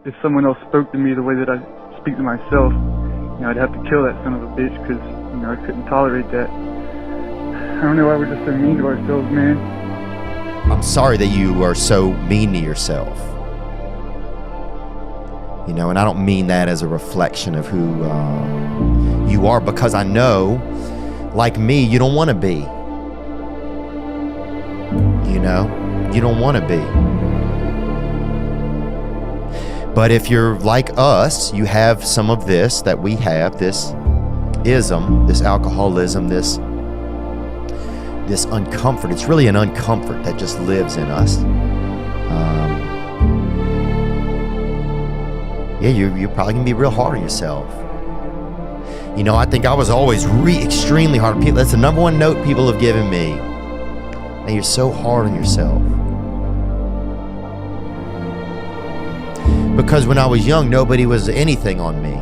if someone else spoke to me the way that I speak to myself, I'd have to kill that son of a bitch because, I couldn't tolerate that. I don't know why we're just so mean to ourselves, man. I'm sorry that you are so mean to yourself. And I don't mean that as a reflection of who you are, because I know, like me, you don't want to be. You don't want to be. But if you're like us, you have some of this that we have, this ism, this alcoholism, this uncomfort. It's really an uncomfort that just lives in us. You're probably going to be real hard on yourself. I think I was always extremely hard on people. That's the number one note people have given me. Man, you're so hard on yourself. Because when I was young, nobody was anything on me,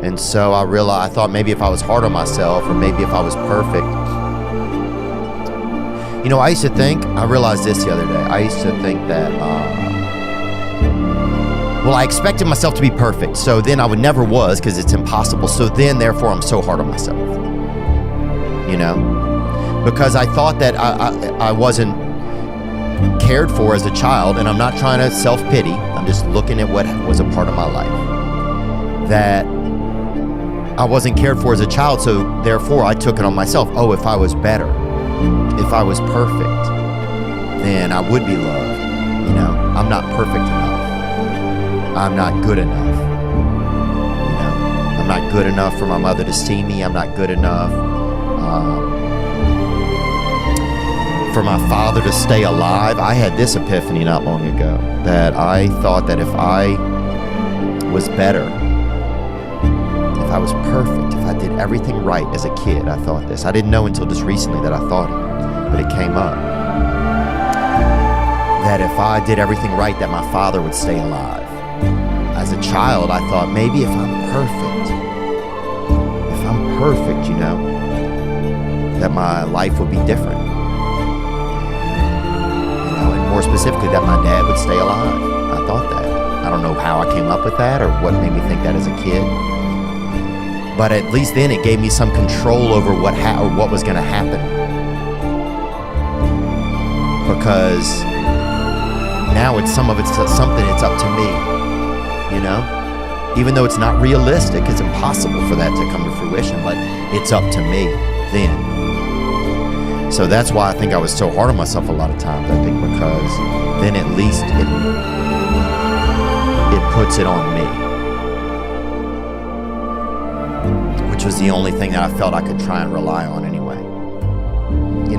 And so I thought maybe if I was hard on myself, or maybe if I was perfect. I used to think, I realized this the other day, I used to think that, I expected myself to be perfect, so then I never was, because it's impossible, so then, therefore, I'm so hard on myself. Because I thought that I wasn't cared for as a child, and I'm not trying to self-pity, I'm just looking at what was a part of my life. That I wasn't cared for as a child, so therefore I took it on myself. Oh, if I was better, if I was perfect, then I would be loved. I'm not perfect enough. I'm not good enough. I'm not good enough for my mother to see me. I'm not good enough for my father to stay alive. I had this epiphany not long ago, that I thought that if I was better, if I was perfect, if I did everything right as a kid, I thought this. I didn't know until just recently that I thought it, but it came up. That if I did everything right, that my father would stay alive. As a child, I thought maybe if I'm perfect, that my life would be different. And more specifically, that my dad would stay alive. I thought that. I don't know how I came up with that or what made me think that as a kid. But at least then it gave me some control over what was going to happen. Because now it's something it's up to me. Even though it's not realistic, it's impossible for that to come to fruition, but it's up to me then. So that's why I think I was so hard on myself a lot of times. I think because then at least it puts it on me, which was the only thing that I felt I could try and rely on anyway.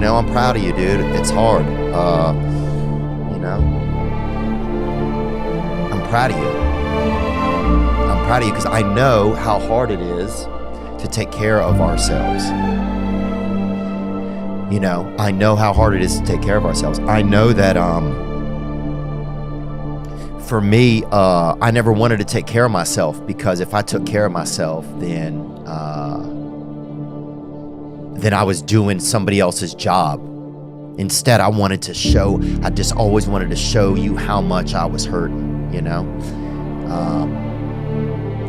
I'm proud of you, dude. It's hard. I'm proud of you. I'm proud of you because I know how hard it is to take care of ourselves. I know how hard it is to take care of ourselves. I know that for me, I never wanted to take care of myself, because if I took care of myself, then I was doing somebody else's job. Instead, I just always wanted to show you how much I was hurting,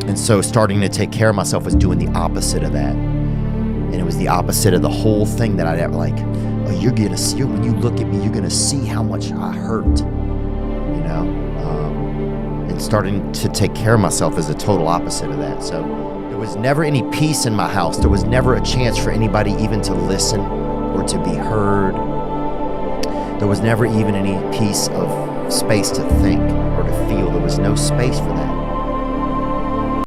And so starting to take care of myself was doing the opposite of that. And it was the opposite of the whole thing that I'd ever you're going to see, when you look at me, you're going to see how much I hurt, and starting to take care of myself is a total opposite of that. So there was never any peace in my house. There was never a chance for anybody even to listen or to be heard. There was never even any piece of space to think or to feel. There was no space for that.